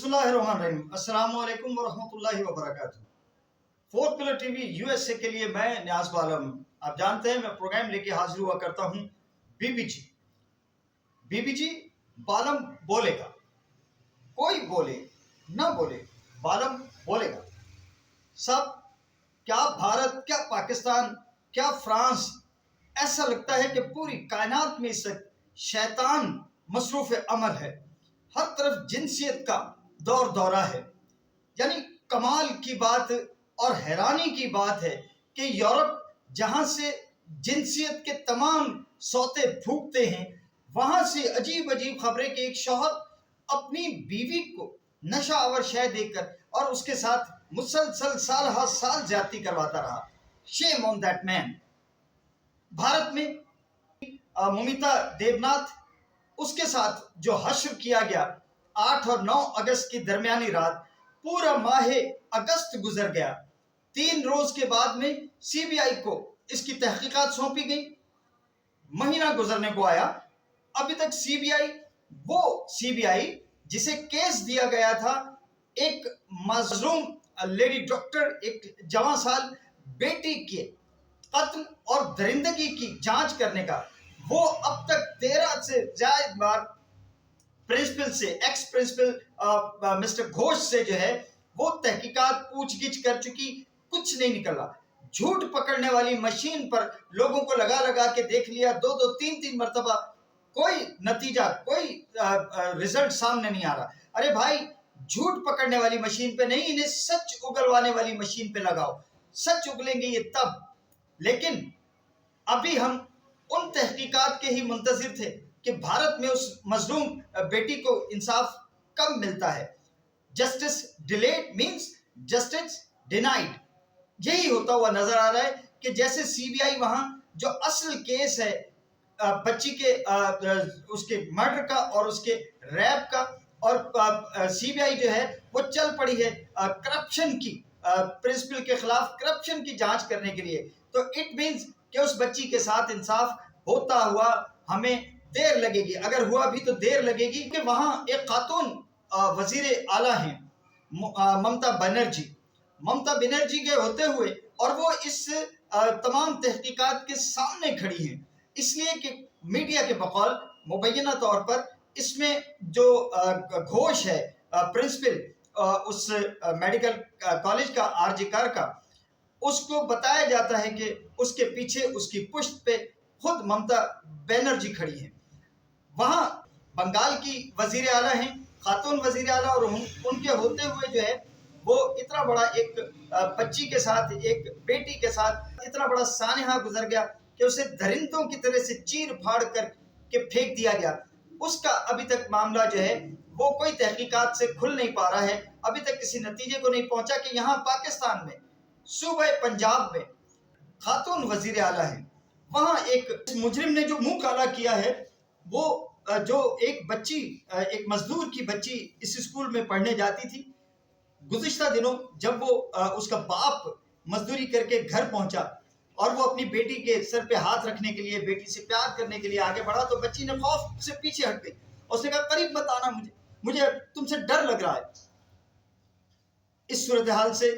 बिस्मिल्लाहिर्रहमानिर्रहीम। अस्सलाम वालेकुम वरहमतुल्लाहि वबरकातुहू। फोर्थ पिलर टीवी यूएसए के लिए मैं न्याज बालम। आप जानते हैं मैं प्रोग्राम लेके हाजिर हुआ करता हूँ बीबीजी बालम बोलेगा। कोई बोले ना बोले, बालम बोलेगा। सब क्या भारत, क्या पाकिस्तान, क्या फ्रांस, ऐसा लगता है कि पूरी कायनात में इस शैतान मसरूफ अमल है। हर तरफ जिनसियत का दौर दौरा है। यानी कमाल की बात और हैरानी की बात है कि यूरोप जहां से जिनसियत के तमाम सौते फूकते हैं, वहां से अजीब अजीब खबरें कि एक शौहर अपनी बीवी को नशा आवर शय देकर और उसके साथ मुसलसल साल हर साल ज्यादती करवाता रहा। Shame on that man. Bharat में ममिता देवनाथ, उसके साथ जो हश्र किया गया 8 और 9 अगस्त की दरमियानी रात, पूरा माह अगस्त गुजर गया। 3 रोज के बाद में सीबीआई को इसकी तहकीकात सौंपी गई। महीना गुजरने को आया, अभी तक सीबीआई जिसे केस दिया गया था एक मजलूम लेडी डॉक्टर, एक जवां साल बेटी के कत्ल और दरिंदगी की जांच करने का, वो अब तक 13 से ज्यादा बार प्रिंसिपल से, एक्स प्रिंसिपल मिस्टर घोष से जो है वो तहकीकात पूछगिछ कर चुकी, कुछ नहीं निकला। झूठ पकड़ने वाली मशीन पर लोगों को लगा लगा के देख लिया, 2-2, 3-3 मरतबा, कोई नतीजा, कोई रिजल्ट सामने नहीं आ रहा। अरे भाई, झूठ पकड़ने वाली मशीन पे नहीं, इन्हें सच उगलवाने वाली मशीन पे लगाओ, सच उगलेंगे ये तब। लेकिन अभी हम उन तहकीकात के ही मुंतजिर थे कि भारत में उस मजलूम बेटी को इंसाफ कब मिलता है। Justice delayed means justice denied. यही होता हुआ नजर आ रहा है कि जैसे सीबीआई वहां जो असल केस है बच्ची के उसके मर्डर का और उसके रैप का, और सीबीआई जो है वो चल पड़ी है करप्शन की, प्रिंसिपल के खिलाफ करप्शन की जांच करने के लिए। तो इट मीन्स कि उस बच्ची के साथ इंसाफ होता हुआ हमें देर लगेगी, अगर हुआ भी तो देर लगेगी। कि वहां एक खातून वजीर आला हैं ममता बनर्जी के होते हुए, और वो इस तमाम तहकीकात के सामने खड़ी हैं, इसलिए कि मीडिया के बकौल मुबैना तौर पर इसमें जो घोष है प्रिंसिपल उस मेडिकल कॉलेज का आरजीकर का, उसको बताया जाता है कि उसके पीछे, उसकी पुष्ट पे खुद ममता बनर्जी खड़ी है। वहां बंगाल की वजीर आला हैं, खातून वजीर आला, और उनके होते हुए जो है वो इतना बड़ा एक बच्ची के साथ, एक बेटी के साथ इतना बड़ा सानहा गुजर गया कि उसे दरिंदों की तरह से चीर फाड़ कर के फेंक दिया गया। उसका अभी तक मामला जो है वो कोई तहकीकात से खुल नहीं पा रहा है, अभी तक किसी नतीजे को नहीं पहुंचा कि यहाँ पाकिस्तान में सूबे पंजाब में खातून वजीर आला है, वहां एक मुजरिम ने जो मुंह काला किया है, वो जो एक बच्ची, एक मजदूर की बच्ची इस स्कूल में पढ़ने जाती थी। गुज़िश्ता दिनों जब वो उसका बाप मजदूरी करके घर पहुंचा और वो अपनी बेटी के सर पे हाथ रखने के लिए, बेटी से प्यार करने के लिए आगे बढ़ा, तो बच्ची ने खौफ से पीछे हट गई। उसने कहा, करीब मत आना, मुझे तुमसे डर लग रहा है। इस सूरत हाल से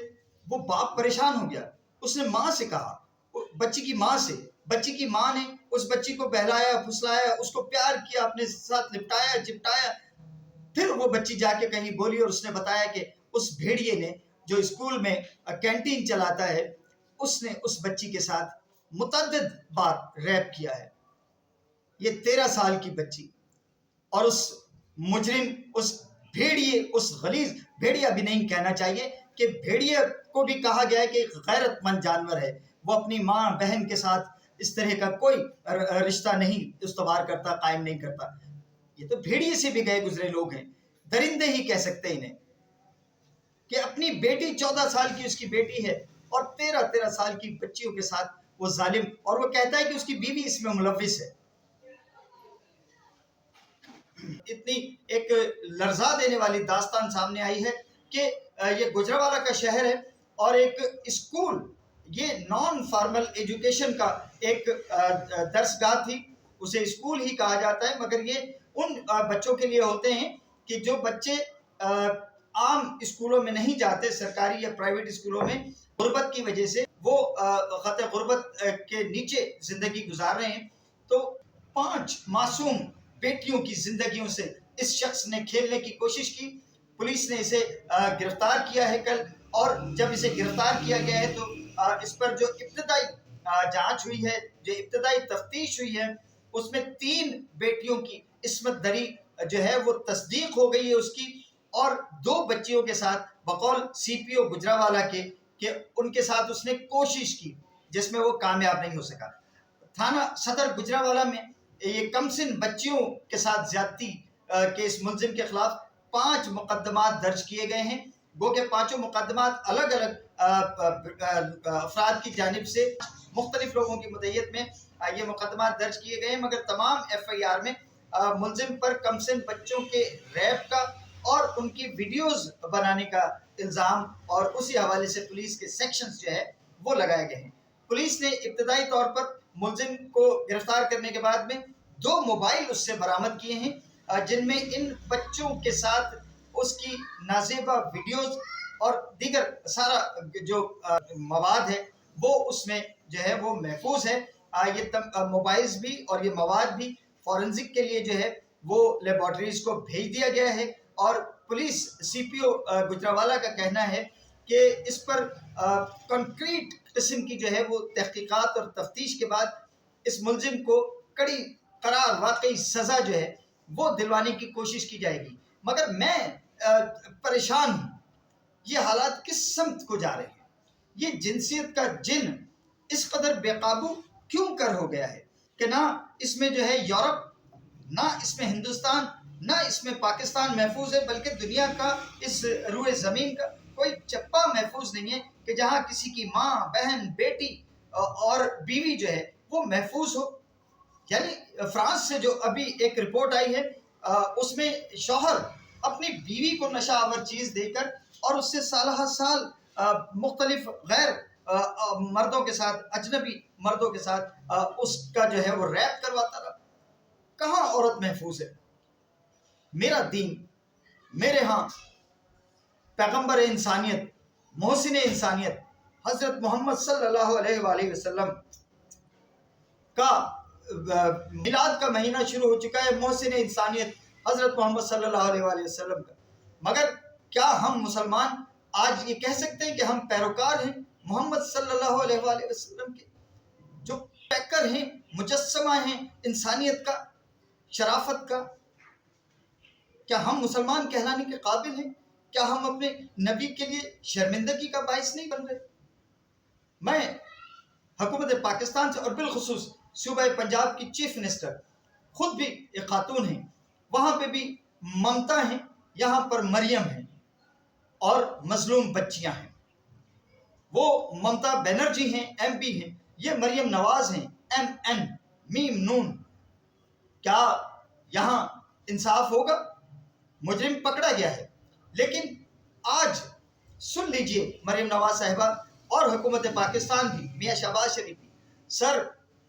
वो बाप परेशान हो गया। उसने माँ से कहा, बच्ची की माँ से, बच्ची की माँ ने उस बच्ची को बहलाया, फुसलाया, उसको प्यार किया, अपने साथ लिपटाया, चिपटाया। फिर वो बच्ची जाके कहीं बोली और उसने बताया कि उस भेड़िए ने जो स्कूल में कैंटीन चलाता है, उसने उस बच्ची के साथ मुतअद्दिद बार रैप किया है। ये 13 साल की बच्ची, और उस मुजरिम, उस भेड़िए, उस गलीज, भेड़िया भी नहीं कहना चाहिए कि भेड़िए को भी कहा गया है कि गैरतमंद जानवर है, वो अपनी माँ बहन के साथ इस तरह का कोई रिश्ता नहीं इस्तवार करता, कायम नहीं करता। ये तो भेड़िए से भी गए गुजरे लोग हैं, दरिंदे ही कह सकते हैं इन्हें। कि अपनी बेटी 14 साल की उसकी बेटी है और 13 साल की बच्चियों के साथ वो जालिम, और वो कहता है कि उसकी बीवी इसमें मुलविस है। इतनी एक लर्जा देने वाली दास्तान सामने आई है कि ये गुजरावाला का शहर है और एक स्कूल, ये नॉन फॉर्मल एजुकेशन का एक दर्सगाह थी, उसे स्कूल ही कहा जाता है, मगर ये उन बच्चों के लिए होते हैं कि जो बच्चे عام اسکولوں میں نہیں جاتے، سرکاری یا پرائیویٹ اسکولوں میں غربت کی وجہ سے وہ خط غربت کے نیچے زندگی گزار رہے ہیں، تو 5 معصوم بیٹیوں کی زندگیوں سے اس شخص نے کھیلنے کی کوشش کی۔ پولیس نے اسے گرفتار کیا ہے کل، اور جب اسے گرفتار کیا گیا ہے تو اس پر جو ابتدائی جانچ ہوئی ہے، جو ابتدائی تفتیش ہوئی ہے، اس میں 3 بیٹیوں کی عصمت دری جو ہے وہ تصدیق ہو گئی ہے اس کی، اور 2 بچیوں کے ساتھ بقول سی پی او گجرانوالہ کے کہ ان کے ساتھ اس نے کوشش کی جس میں وہ کامیاب نہیں ہو سکا۔ تھانہ صدر گجرانوالہ میں یہ کم سن بچیوں کے ساتھ زیادتی کے اس ملزم کے خلاف 5 مقدمات درج کیے گئے ہیں، گو کہ 5 مقدمات الگ الگ افراد کی جانب سے مختلف لوگوں کی مدعیت میں یہ مقدمات درج کیے گئے ہیں، مگر تمام ایف آئی آر میں ملزم پر کم سن بچوں کے ریپ کا اور ان کی ویڈیوز بنانے کا الزام اور اسی حوالے سے پولیس کے سیکشنز جو ہے وہ لگائے گئے ہیں۔ پولیس نے ابتدائی طور پر ملزم کو گرفتار کرنے کے بعد میں 2 موبائل اس سے برآمد کیے ہیں، جن میں ان بچوں کے ساتھ اس کی نازیبا ویڈیوز اور دیگر سارا جو مواد ہے وہ اس میں جو ہے وہ محفوظ ہے۔ یہ موبائلز بھی اور یہ مواد بھی فورنزک کے لیے جو ہے وہ لیبارٹریز کو بھیج دیا گیا ہے، اور پولیس سی پی او گجرانوالہ کا کہنا ہے کہ اس پر کنکریٹ قسم کی جو ہے وہ تحقیقات اور تفتیش کے بعد اس ملزم کو کڑی قرار واقعی سزا جو ہے وہ دلوانے کی کوشش کی جائے گی۔ مگر میں پریشان ہوں، یہ حالات کس سمت کو جا رہے ہیں؟ یہ جنسیت کا جن اس قدر بے قابو کیوں کر ہو گیا ہے کہ نہ اس میں جو ہے یورپ، نہ اس میں ہندوستان، نہ اس میں پاکستان محفوظ ہے، بلکہ دنیا کا اس روئے زمین کا کوئی چپا محفوظ نہیں ہے کہ جہاں کسی کی ماں، بہن، بیٹی اور بیوی جو ہے وہ محفوظ ہو۔ یعنی فرانس سے جو ابھی ایک رپورٹ آئی ہے اس میں شوہر اپنی بیوی کو نشہ آور چیز دے کر اور اس سے سالہ سال مختلف غیر مردوں کے ساتھ، اجنبی مردوں کے ساتھ اس کا جو ہے وہ ریپ کرواتا رہا۔ کہاں عورت محفوظ ہے؟ میرا دین، میرے ہاں پیغمبر انسانیت، محسن انسانیت حضرت محمد صلی اللہ علیہ وآلہ وسلم کا میلاد کا مہینہ شروع ہو چکا ہے، محسن انسانیت حضرت محمد صلی اللہ علیہ وآلہ وسلم کا۔ مگر کیا ہم مسلمان آج یہ کہہ سکتے ہیں کہ ہم پیروکار ہیں محمد صلی اللہ علیہ وآلہ وسلم کے، جو پیکر ہیں، مجسمہ ہیں انسانیت کا، شرافت کا؟ کیا ہم مسلمان کہلانے کے قابل ہیں؟ کیا ہم اپنے نبی کے لیے شرمندگی کا باعث نہیں بن رہے؟ میں حکومت پاکستان سے اور بالخصوص صوبہ پنجاب کی چیف منسٹر، خود بھی ایک خاتون ہیں، وہاں پہ بھی ممتا ہیں، یہاں پر مریم ہیں اور مظلوم بچیاں ہیں۔ وہ ممتا بینرجی ہیں، ایم پی ہیں، یہ مریم نواز ہیں، ایم این میم نون۔ کیا یہاں انصاف ہوگا؟ مجرم پکڑا گیا ہے، لیکن آج سن لیجئے مریم نواز صاحبہ اور حکومت پاکستان بھی، میاں شہباز شریف بھی، سر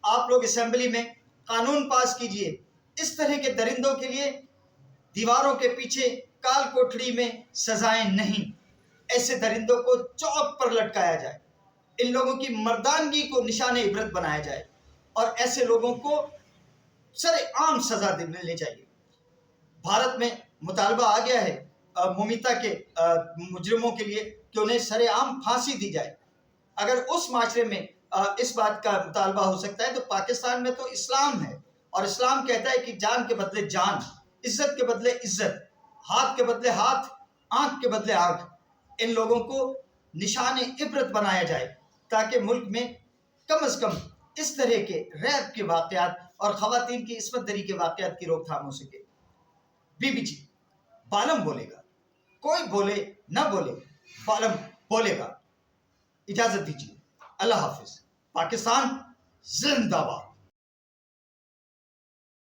آپ لوگ اسمبلی میں قانون پاس کیجئے، اس طرح کے درندوں کے لیے دیواروں کے پیچھے کال کوٹڑی میں سزائیں نہیں، ایسے درندوں کو چوک پر لٹکایا جائے، ان لوگوں کی مردانگی کو نشان عبرت بنایا جائے، اور ایسے لوگوں کو سر عام سزا ملنی چاہیے۔ بھارت میں مطالبہ آ گیا ہے ممیتا کے مجرموں کے لیے کہ انہیں سر عام پھانسی دی جائے۔ اگر اس معاشرے میں اس بات کا مطالبہ ہو سکتا ہے تو پاکستان میں تو اسلام ہے، اور اسلام کہتا ہے کہ جان کے بدلے جان، عزت کے بدلے عزت، ہاتھ کے بدلے ہاتھ، آنکھ کے بدلے آنکھ، ان لوگوں کو نشان عبرت بنایا جائے تاکہ ملک میں کم از کم اس طرح کے ریپ کے واقعات اور خواتین کی عصمت دری کے واقعات کی روک تھام ہو سکے۔ بی بی جی بالم بولے گا، کوئی بولے نہ بولے، بالم بولے گا۔ اجازت دیجیے، اللہ حافظ۔ پاکستان زندہ باد۔